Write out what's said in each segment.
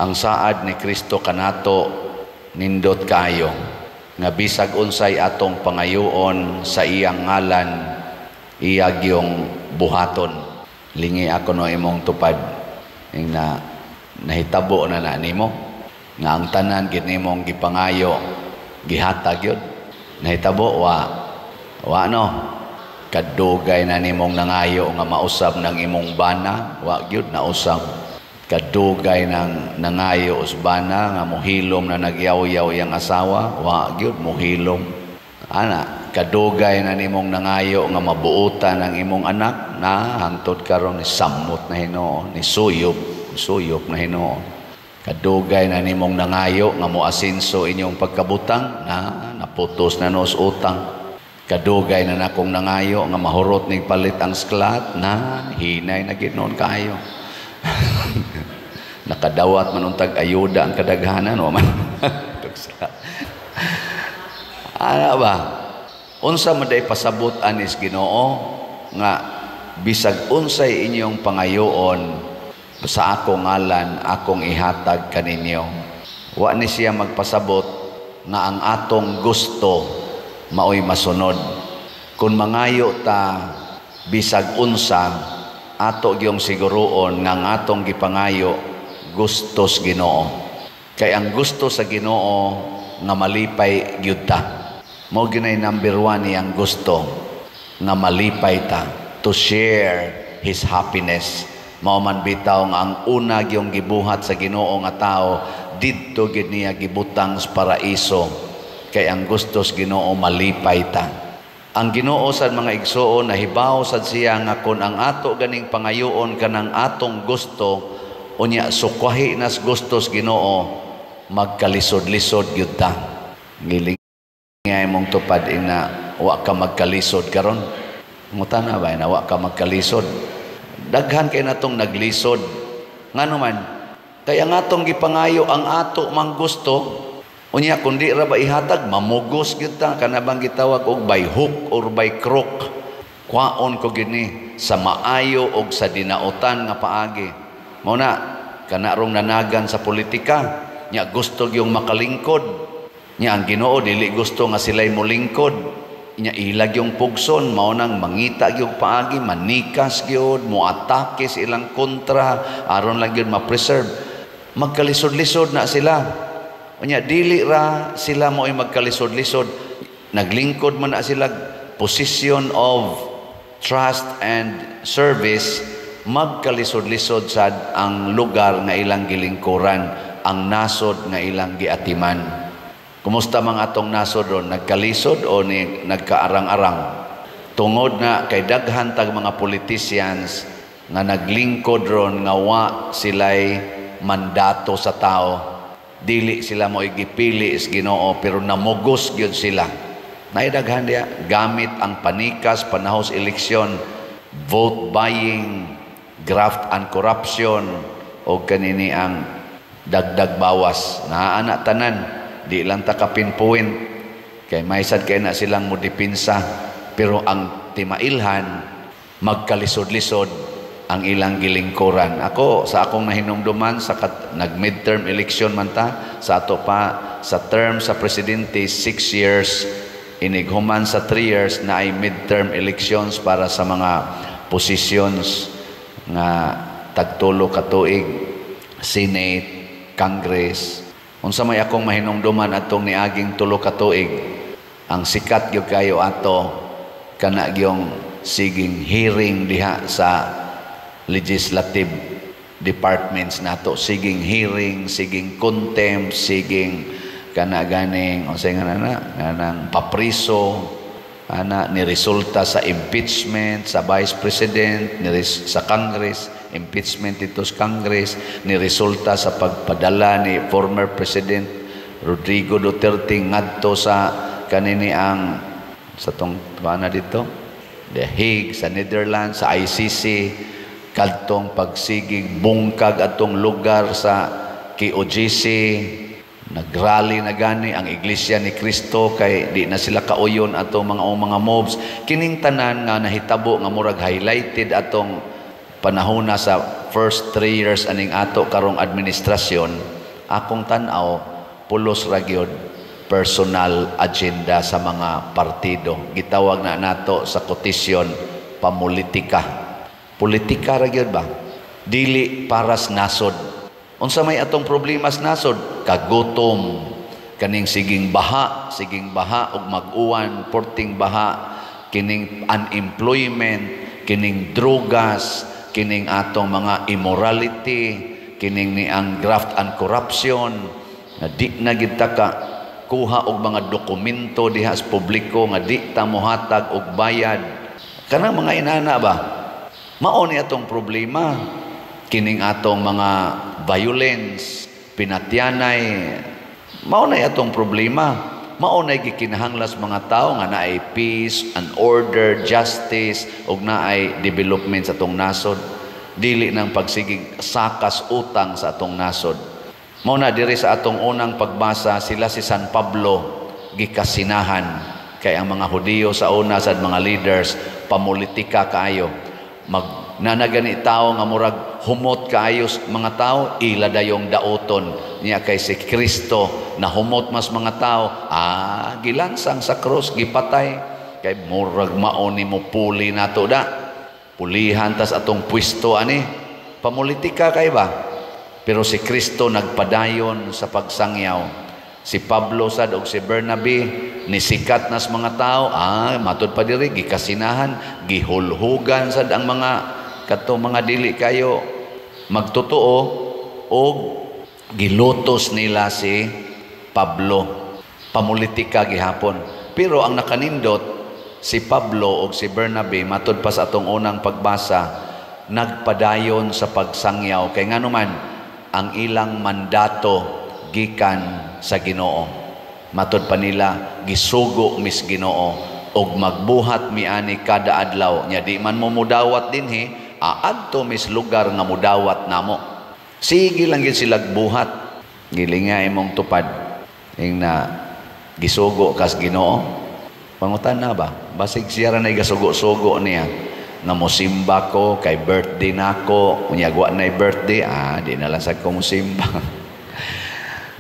ang saad ni Kristo kanato nindot kayo nga bisag unsay atong pangayoon sa iyang ngalan iyag yung buhaton. Lingi ako no imong tupad ing na nahitabo na nimo nga ang tanan gid nimong gipangayo gihatag yun. Nahitabo wa no kadugay na nimong nangayo nga mausab ng imong bana, wa gyud nausab. Kadugay ng nangayo usbana nga mohilom na nagyaw-yaw yang asawa, wa gyud mohilom. Ana, kadugay na nimong nangayo nga mabuutan ang imong anak na hangtod karon ni samot na Hinuon, ni suyop na Hinuon. Kadugay na nimong nangayo nga moasinso inyong pagkabutang na naputos na nos utang. Kadugay na nakong nangayo nga mahurot ning palit ang sklat na hinay na gid noon kayo. Nakadawat manuntag ayuda ang kadaghanan o man. Ano ba? Unsa man day pasabot anis Ginoo nga bisag unsay inyong pangayoon sa akong ngalan akong ihatag kaninyo. Wa ni siya magpasabot nga ang atong gusto maoy masunod. Kung mangayo ta bisag unsa ato gyung siguroon nga ang atong gipangayo gustos Ginoo. Kay ang gusto sa Ginoo nga malipay gyud ta. Mao ginay number 1 niyang gusto nga malipay ta, to share His happiness. Mao man bitaw nga ang una gyung gibuhat sa Ginoo nga tao didto gid niya gibutang sa paraiso. Kay ang gustos Ginoo malipay ta. Ang Ginoo sad mga igsoon nahibaw sad siya nga kun ang ato ganing pangayoon kanang atong gusto unya sukwahi nas gustos Ginoo magkalisod-lisod gyud ta. Ngiling ngay mong tupad ina wa ka magkalisod karon. Ngutana ba na wa ka magkalisod? Daghan kay natong naglisod. Ngano man kay ang atong gipangayo ang ato mang gusto unya kundi ra ba ihatag mamugos gyud ta kana bang gitawag og by hook or by crook. Kwaon ko gini sa maayo og sa dinautan nga paagi. Mao na kana rong nanagan sa politika nya gusto gyung makalingkod nya ang Ginoo dili gusto nga sila'y molingkod nya ilag yung pugson mao nang mangita gyud paagi manikas gyud moatake sa ilang kontra aron lang gyud ma-preserve magkalisod-lisod na sila nya dili ra sila mo'y magkalisod-lisod naglingkod man na sila position of trust and service magkalisod-lisod sad ang lugar nga ilang gilingkuran ang nasod nga ilang giatiman. Kumusta mga atong nasod ron? Nagkalisod o nagkaarang-arang? Tungod na kay daghan tag mga politicians nga naglingkod ron nga wa sila'y mandato sa tao. Dili sila mo igipili is Ginoo pero namugos gyud sila. Naidaghan diya gamit ang panikas panahos eleksyon, vote buying, graft and corruption o kanini ang dagdag bawas. Naana tanan di lang ta kapinpuin kay may sad kay na silang modipinsa pero ang timailhan magkalisod-lisod ang ilang gilingkuran. Ako sa akong nahinumduman sa nag midterm election man ta sa ato pa sa term sa presidente 6 years inighuman sa 3 years na ay midterm elections para sa mga positions nga tagtulo ka tuig Senate, Congress. Unsa may akong mahinumduman atong niaging tulo ka tuig ang sikat gyud kayo ato kana gyung siging hearing diha sa legislative departments nato, siging hearing, siging contempt, siging kana ganing unsay nga nang papriso ana ni resulta sa impeachment sa Vice President sa Congress, impeachment ito sa Congress, ni resulta sa pagpadala ni former President Rodrigo Duterte ngadto sa kanini ang sa tong na dito The Hague sa Netherlands sa ICC kadtong pagsigig bungkag atong lugar sa KOJC nagrally na gani ang Iglesia ni Cristo kay di na sila kauyon atong mga moves kining tanan nga nahitabo nga murag highlighted atong panahona sa first 3 years aning ato karong administrasyon, akong tanaw pulos ra gyud personal agenda sa mga partido. Gitawag na nato sa kotisyon pamulitika. Politika ra gyud ba? Dili para sa nasod. Unsa may atong problema sa nasod? Kagutom, kaning siging baha ug mag-uwan, porting baha, kining unemployment, kining drogas, kining atong mga immorality, kining ni ang graft and corruption, na di na gid ta ka kuha og mga dokumento diha sa publiko nga di ta mohatag og bayad. Kanang mga inana ba? Mao ni atong problema. Kining atong mga violence, pinatyanay, mao na atong problema. Mao na gikinahanglas mga tao nga naay peace and order, justice, ug naay development sa atong nasod. Dili nang pagsigig sakas utang sa atong nasod. Mao na diri sa atong unang pagbasa, sila si San Pablo gikasinahan kay ang mga Hudiyo sa una sad mga leaders pamulitika kaayo. Nanagani tao nga murag humot kaayos mga tao, ila dayong daoton niya kay si Kristo na humot mas mga tao, gilansang sa krus, gipatay kay murag mao ni mo puli nato da, pulihan tas atong pwesto ani, pamulitika kay ba? Pero si Kristo nagpadayon sa pagsangyaw. Si Pablo sad og si Bernabe nisikat nas mga tao, matud pa diri gikasinahan, gihulhugan sad ang mga kato mga dili kayo magtotoo og gilutos nila si Pablo. Pamulitika gihapon. Pero ang nakanindot si Pablo og si Bernabe matud pa sa atong unang pagbasa, nagpadayon sa pagsangyaw kay nganuman ang ilang mandato gikan sa Ginoo. Matud pa nila gisugo mis Ginoo og magbuhat miani kada adlaw nya di man mo mudawat dinhi, aadto mis lugar nga mudawat namo. Sige lang gid sila buhat, gilingay mong tupad ing na gisugo kas Ginoo. Pangutan na ba? Basig siya ra nay gasugo-sugo niya nga mosimba ko kay birthday nako, unya wa nay birthday, di na lang sad ko mosimba.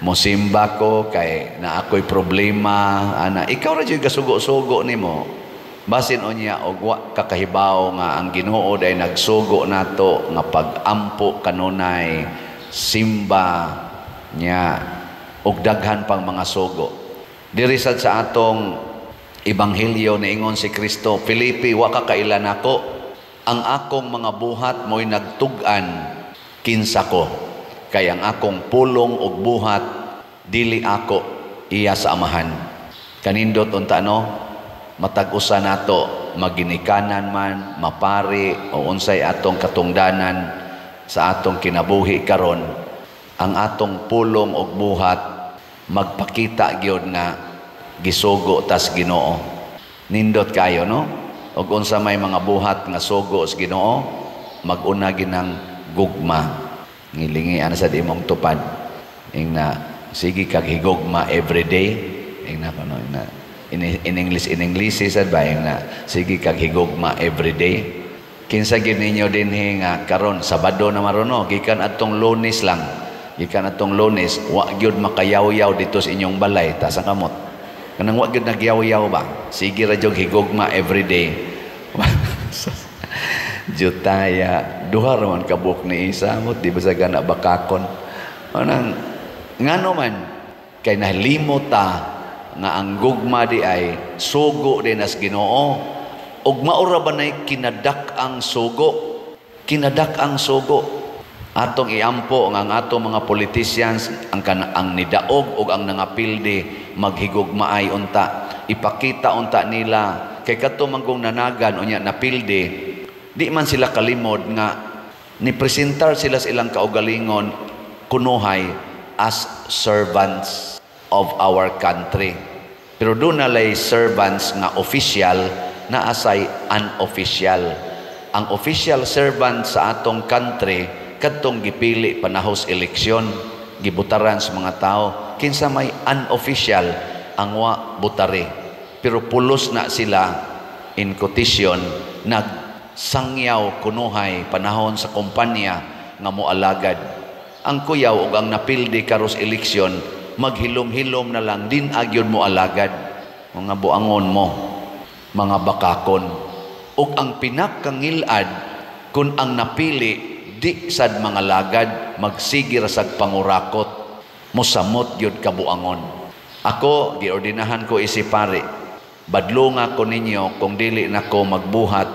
Mosimba ko kay na ako'y problema, ana ikaw ra jud gasugo-sugo nimo. Basin unya og wa kakahibaw nga ang Ginoo day nagsugo nato nga pag-ampo kanunay simba nya og daghan pang mga sugo. Diri sad sa atong ebanghelyo niingon si Kristo, Filipi, wa ka kailan ako, ang akong mga buhat mo'y nagtug-an kinsa ko, kay ang akong pulong ug buhat dili ako iya sa amahan. Kanindot unta matag-usa nato maginikanan man, mapari o unsay atong katungdanan sa atong kinabuhi karon, ang atong pulong ug buhat magpakita gyud nga gisugo tas Ginoo. Nindot kayo og unsa may mga buhat nga sugo sa Ginoo, mag-una ginang gugma. Ngilingi ana sa imong tupad ing na sige kag higugma everyday ing na in English sad ba ing na sige kag higugma everyday. Kinsa gid ninyo dinhi nga karon Sabado na marono, gikan atong Lunes lang, gikan atong Lunes wa gyud makayaw-yaw dito sa inyong balay ta sa kamot, kanang wa gyud nagyaw-yaw ba, sige ra jud higugma everyday. Jutaya duha ra man kabuk ni isa mo di ba sa gana bakakon anang ngano man kay nalimot ta nga ang gugma di ay sugo din as Ginoo ug maura ba nay kinadak ang sugo atong iampo nga ang atong mga politicians ang nidaog ug ang nangapildi maghigugmaay unta, ipakita unta nila kay kadto manggong nanagan unya napildi. Di man sila kalimod nga ni-presentar sila sa ilang kaugalingon kunuhay as servants of our country. Pero doon nalay servants nga official na asay unofficial. Ang official servant sa atong country kadtong gipili panahos eleksyon, gibutaran sa mga tao. Kinsa may unofficial ang wa butari. Pero pulos na sila in quotation sangyaw kunuhay panahon sa kumpanya nga moalagad. Ang kuyaw ug ang napildi karos eleksyon, maghilom-hilom na lang din agyon mo alagad. Mga buangon mo, mga bakakon. Ug ang pinakangilad kung ang napili di sad mga lagad, magsige ra sag pangurakot, mosamot gyud kabuangon. Ako giordinahan ko isipari, badlunga ko ninyo kung dili nako magbuhat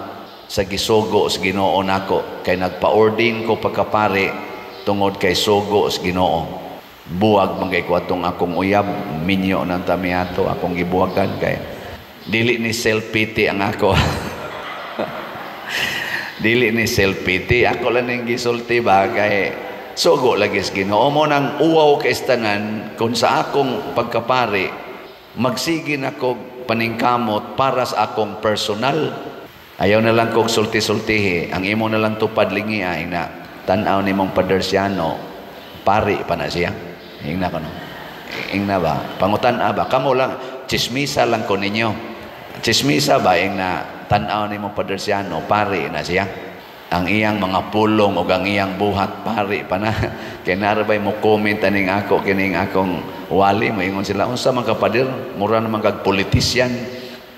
sa gisugo sa Ginoo nako, kay nagpa-ordain ko pagkapari tungod kay sugo sa Ginoo. Buwag mangay ko atong akong uyab, minyo ng tamiato, akong gibuwagan kay dili ni self-pity ang ako. Dili ni self-pity, ako lang yung gisulti ba kay sugo lagi sa Ginoo. Mo nang uwaw kay istanan kung sa akong pagkapari, magsigin ako paningkamot para sa akong personal. Ayaw na lang kong sulti-sultihi, ang imo na lang tupad lingi ay na tanaw ni mong Padersiano, pari pa na siya. Ingna ko no. Ingna ba? Pangutan ba? Kamo lang, chismisa lang ko ninyo. Chismisa ba? Ingna, tanaw ni mong Padersiano, pari na siya. Ang iyang mga pulong o ang iyang buhat, pari pa na. Kaya narabay mo comment aning ako, kining akong wali, maingon sila, unsa man ka pader, mura naman kag politisyan.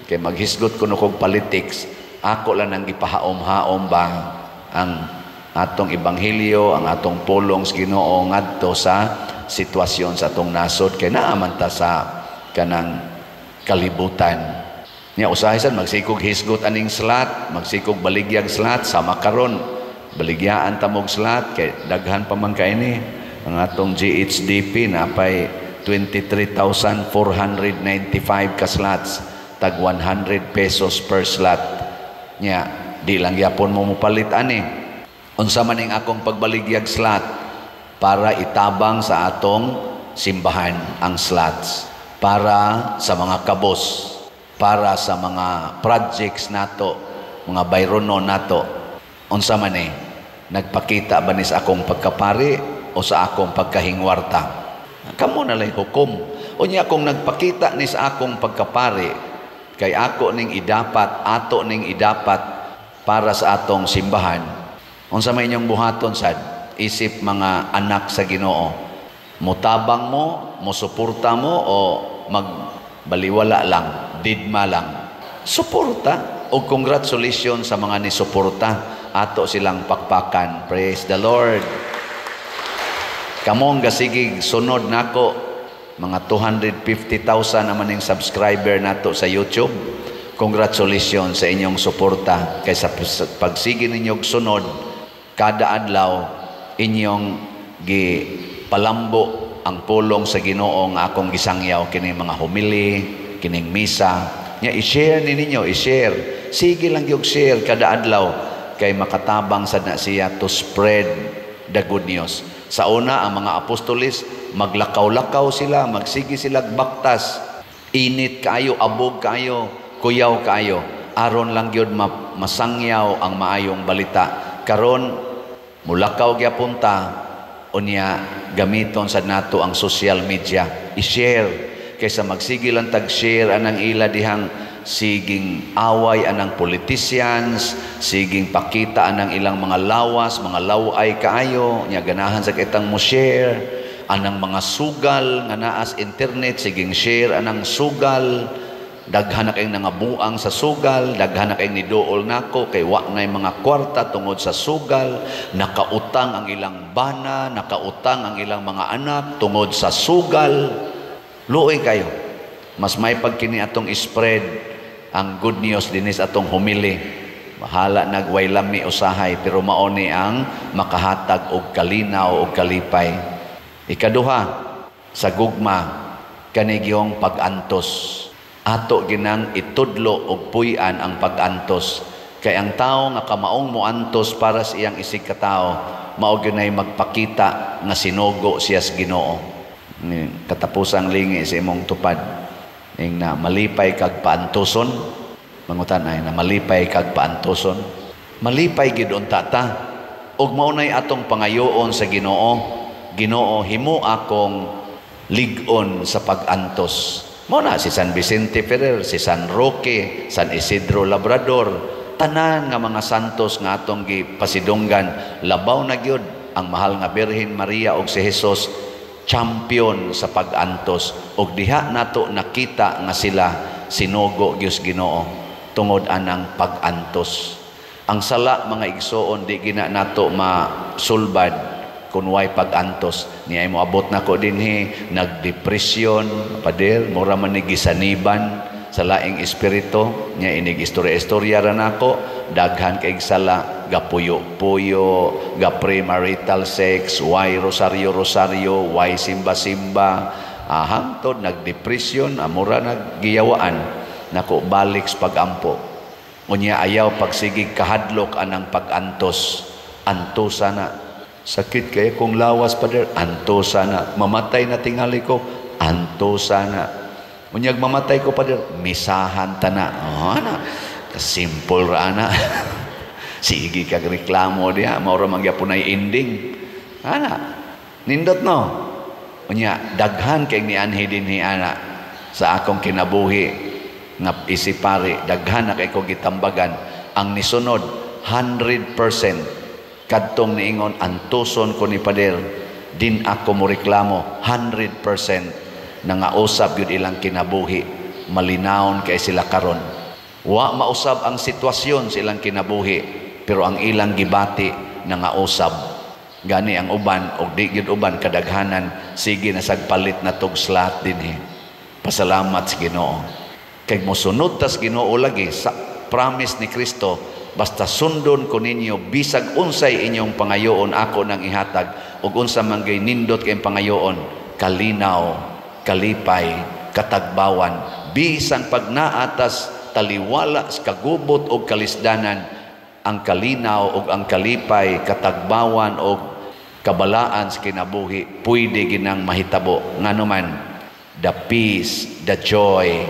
Kaya maghisgot ko no kog politics. Ako lang ang gipahaom-haom ba ang atong ebanghelyo, ang atong pulong sa Ginoo ngadto sa sitwasyon sa atong nasod, kay naaman ta sa kanang kalibutan. Nya usahay sad magsikog hisgot aning slat, magsikog baligyag slat sama karon. Baligyaan ta mog slat kay daghan pa man kaini. Ang atong GHDP napay 23,495 ka slots, tag 100 pesos per slot. Nya di lang gyapon mo mupalit ani. Unsa man ning akong pagbaligyag slot para itabang sa atong simbahan ang slots, para sa mga kabos, para sa mga projects nato, mga bayrono nato. Unsa man nagpakita ba ni sa akong pagkapari o sa akong pagkahingwarta? Kamo na lay hukom. Unya kung nagpakita ni sa akong pagkapari, kay ako ning idapat, ato ning idapat para sa atong simbahan. Unsa may inyong buhaton sad? Isip mga anak sa Ginoo, mutabang mo, musuporta mo o magbaliwala lang, didma lang. Suporta o congratulations sa mga nisuporta, ato silang pakpakan. Praise the Lord. Kamong gasigig sunod nako, mga 250,000 naman yung subscriber nato sa YouTube. Congratulations sa inyong suporta, kaysa pagsige ninyong sunod kada adlaw inyong gipalambo ang pulong sa Ginoo nga akong gisangyaw kining mga homily, kining misa. Nya i-share ninyo, i-share. Sige lang yung share kada adlaw kay makatabang sad na siya to spread the good news. Sa una ang mga apostolis maglakaw-lakaw sila, magsige sila baktas. Init kayo, abog kayo, kuyaw kayo. Aron lang gyud masangyaw ang maayong balita. Karon mulakaw gyapon unya gamiton sad nato ang social media, i-share kaysa magsige lang tag-share anang ila dihang siging away anang politicians, siging pakita anang ilang mga lawas, mga laway kaayo, nya ganahan sa kitang mo share anang mga sugal nga naas internet, siging share anang sugal. Daghan na kayong nangabuang sa sugal, daghan na kayong nidool nako kay wa na mga kwarta tungod sa sugal, nakautang ang ilang bana, nakautang ang ilang mga anak tungod sa sugal. Luoy kayo. Mas may pagkini atong spread ang good news dinis atong humili. Mahala nagway lami usahay pero maoni ang makahatag og kalinaw og kalipay. Ikaduha, sa gugma kanigyong pag-antos. Ato ginang itudlo og puy-an ang pag-antos. Kay ang tao nga kamaong moantos para sa iyang isig ka tao, mao gyunay magpakita nga sinugo siya sa Ginoo. Katapusang lingi sa imong tupad ing na malipay kag paantoson. Mangutan ay na malipay kag paantoson. Malipay gid unta ta. Ug maunay atong pangayoon sa Ginoo. Ginoo, himo akong lig-on sa pag-antos. Muna si San Vicente Ferrer, si San Roque, San Isidro Labrador, tanan nga mga santos nga atong gipasidunggan, labaw na gyud ang mahal nga Birhen Maria ug si Hesus champion sa pag-antos, ug diha nato nakita nga sila sinugo gyud Ginoo tungod anang pag-antos. Ang sala mga igsoon di gina nato masulbad kun way pag-antos. Niay mo abot nako dinhi nagdepresyon, pader mura man ni gisaniban sa laing espiritu nya inig istorya ra nako, daghan kay sala, gapuyo-puyo, ga premarital sex, way rosaryo, way simba-simba, hangtod nagdepresyon, amura naggiyawaan nako balik sa pagampo. Unya ayaw pagsigig kahadlok anang pag-antos, antosa na. Sakit kaya kung lawas pader, antosa na. Mamatay na tingali ko, antosa na. Unyag mamatay ko pader, misahan ta na. Ana, simple ra ana. Sige kag reklamo diha, maura mangyapunay ending. Ana, nindot no. Unya daghan kay ni anhi dinhi ana sa akong kinabuhi nga isipari, daghan na kay ko gitambagan ang nisunod 100% kadtong niingon antuson ko ni pader, din ako mo reklamo 100% na nga usab yun ilang kinabuhi, malinawon kay sila karon. Wa mausab ang sitwasyon silang kinabuhi, pero ang ilang gibati na nga usab. Gani ang uban og di gyud uban kadaghanan sige na sagpalit na tog slat dinhi. Pasalamat sa Ginoo. Kay mosunod tas Ginoo lagi sa promise ni Kristo, basta sundon ko ninyo bisag unsay inyong pangayoon ako nang ihatag, ug unsa man gay nindot kay pangayoon, kalinaw, kalipay, katagbawan, bisan pag naatas taliwala sa kagubot o kalisdanan, ang kalinaw o ang kalipay, katagbawan o kabalaan sa kinabuhi, pwede ginang mahitabo. Nga naman, the peace, the joy,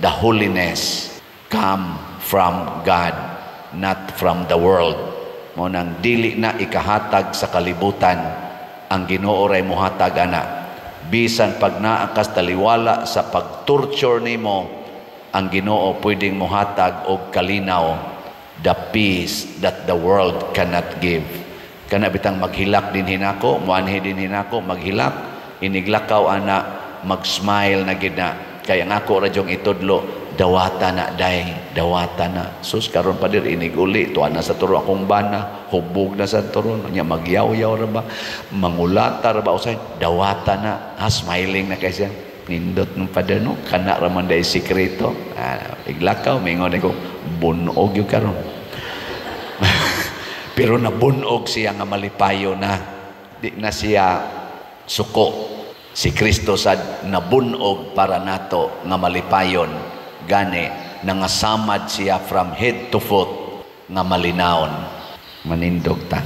the holiness come from God, not from the world. Mo nang dili na ikahatag sa kalibutan, ang Ginoo ray mohatag ana. Bisan pag naakas taliwala sa pag-torture nimo, ang Ginoo pwedeng mohatag og kalinaw, the peace that the world cannot give. Kana bitang maghilak din hinako, muanhi din hinako, maghilak, iniglakaw ana, mag-smile na gid na. Kaya nga ako radyong itudlo, dawata na day, dawata na. Sus karon pa dir iniguli, tuwa na sa turo akong bana, hubog na sa turo, nya magyaw-yaw ra ba, mangulata ra ba usay, dawata na, smiling na kay siya. Nindot ng pader no, kana ra man day sikreto. Iglakaw, mingon ko, bunog yung karon. Pero nabunog siya nga malipayo na, di na siya suko. Si Kristo sad nabunog para nato nga malipayon, gani nangasamad siya from head to foot nga malinawon. Manindog ta.